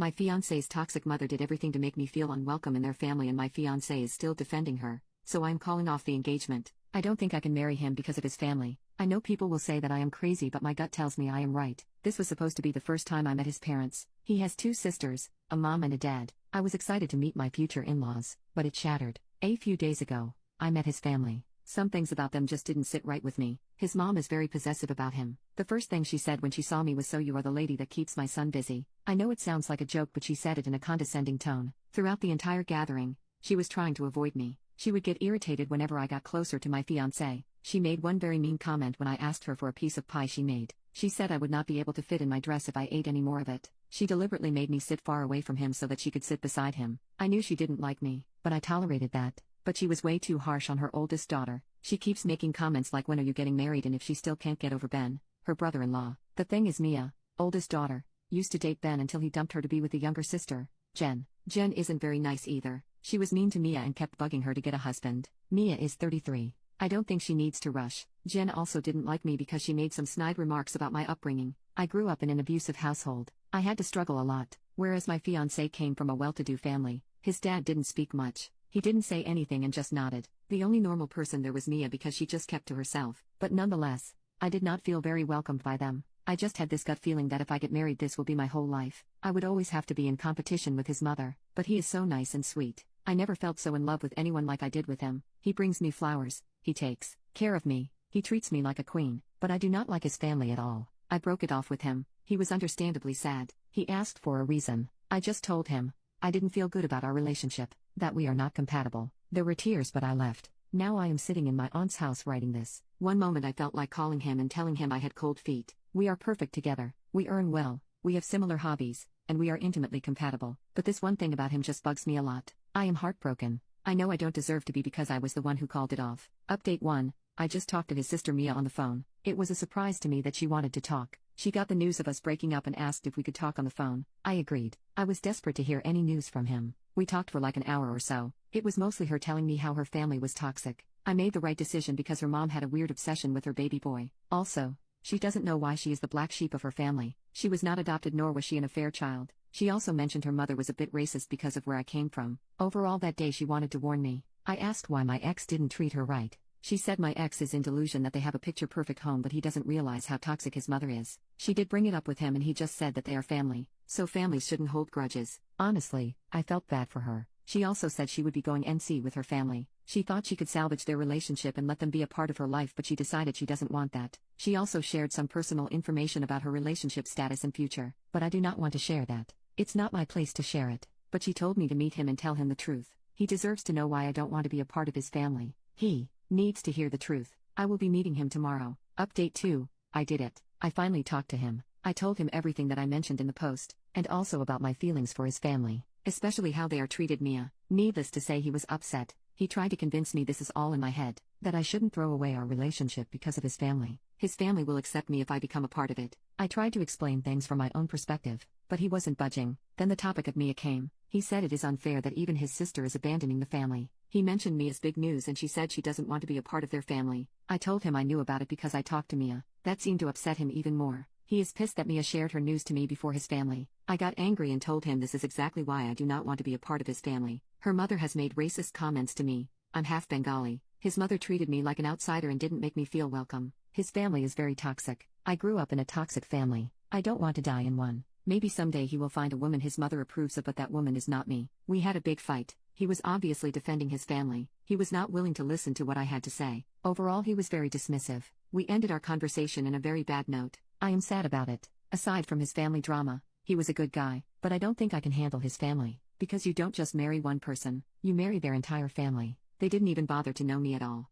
My fiance's toxic mother did everything to make me feel unwelcome in their family, and my fiance is still defending her, so I'm calling off the engagement. I don't think I can marry him because of his family. I know people will say that I am crazy, but my gut tells me I am right. This was supposed to be the first time I met his parents. He has 2 sisters, a mom and a dad. I was excited to meet my future in-laws, but it shattered. A few days ago, I met his family. Some things about them just didn't sit right with me. His mom is very possessive about him. The first thing she said when she saw me was, "So you are the lady that keeps my son busy." I know it sounds like a joke, but she said it in a condescending tone. Throughout the entire gathering, she was trying to avoid me. She would get irritated whenever I got closer to my fiancé. She made one very mean comment when I asked her for a piece of pie she made. She said I would not be able to fit in my dress if I ate any more of it. She deliberately made me sit far away from him so that she could sit beside him. I knew she didn't like me, but I tolerated that. But she was way too harsh on her oldest daughter. She keeps making comments like, "When are you getting married?" and if she still can't get over Ben, her brother-in-law. The thing is, Mia, oldest daughter, used to date Ben until he dumped her to be with the younger sister, Jen. Jen isn't very nice either. She was mean to Mia and kept bugging her to get a husband. Mia is 33. I don't think she needs to rush. Jen also didn't like me because she made some snide remarks about my upbringing. I grew up in an abusive household. I had to struggle a lot, whereas my fiancé came from a well-to-do family. His dad didn't speak much. He didn't say anything and just nodded. The only normal person there was Mia because she just kept to herself. But nonetheless, I did not feel very welcomed by them. I just had this gut feeling that if I get married, this will be my whole life. I would always have to be in competition with his mother. But he is so nice and sweet. I never felt so in love with anyone like I did with him. He brings me flowers. He takes care of me. He treats me like a queen. But I do not like his family at all. I broke it off with him. He was understandably sad. He asked for a reason. I just told him I didn't feel good about our relationship, that we are not compatible. There were tears, but I left. Now I am sitting in my aunt's house writing this. One moment I felt like calling him and telling him I had cold feet. We are perfect together. We earn well. We have similar hobbies, and we are intimately compatible. But this one thing about him just bugs me a lot. I am heartbroken. I know I don't deserve to be because I was the one who called it off. Update 1. I just talked to his sister Mia on the phone. It was a surprise to me that she wanted to talk. She got the news of us breaking up and asked if we could talk on the phone. I agreed. I was desperate to hear any news from him. We talked for like an hour or so. It was mostly her telling me how her family was toxic. I made the right decision because her mom had a weird obsession with her baby boy. Also, she doesn't know why she is the black sheep of her family. She was not adopted, nor was she an affair child. She also mentioned her mother was a bit racist because of where I came from. Overall, that day she wanted to warn me. I asked why my ex didn't treat her right. She said my ex is in delusion that they have a picture-perfect home, but he doesn't realize how toxic his mother is. She did bring it up with him and he just said that they are family, so families shouldn't hold grudges. Honestly, I felt bad for her. She also said she would be going NC with her family. She thought she could salvage their relationship and let them be a part of her life, but she decided she doesn't want that. She also shared some personal information about her relationship status and future, but I do not want to share that. It's not my place to share it, but she told me to meet him and tell him the truth. He deserves to know why I don't want to be a part of his family. He needs to hear the truth. I will be meeting him tomorrow. Update 2. I did it. I finally talked to him. I told him everything that I mentioned in the post, and also about my feelings for his family, especially how they are treated Mia. Needless to say, he was upset. He tried to convince me this is all in my head, that I shouldn't throw away our relationship because of his family. His family will accept me if I become a part of it. I tried to explain things from my own perspective, but he wasn't budging. Then the topic of Mia came. He said it is unfair that even his sister is abandoning the family. He mentioned Mia's big news and she said she doesn't want to be a part of their family. I told him I knew about it because I talked to Mia. That seemed to upset him even more. He is pissed that Mia shared her news to me before his family. I got angry and told him this is exactly why I do not want to be a part of his family. Her mother has made racist comments to me. I'm half Bengali. His mother treated me like an outsider and didn't make me feel welcome. His family is very toxic. I grew up in a toxic family. I don't want to die in one. Maybe someday he will find a woman his mother approves of, but that woman is not me. We had a big fight. He was obviously defending his family. He was not willing to listen to what I had to say. Overall, he was very dismissive. We ended our conversation in a very bad note. I am sad about it. Aside from his family drama, he was a good guy, but I don't think I can handle his family. Because you don't just marry one person, you marry their entire family. They didn't even bother to know me at all.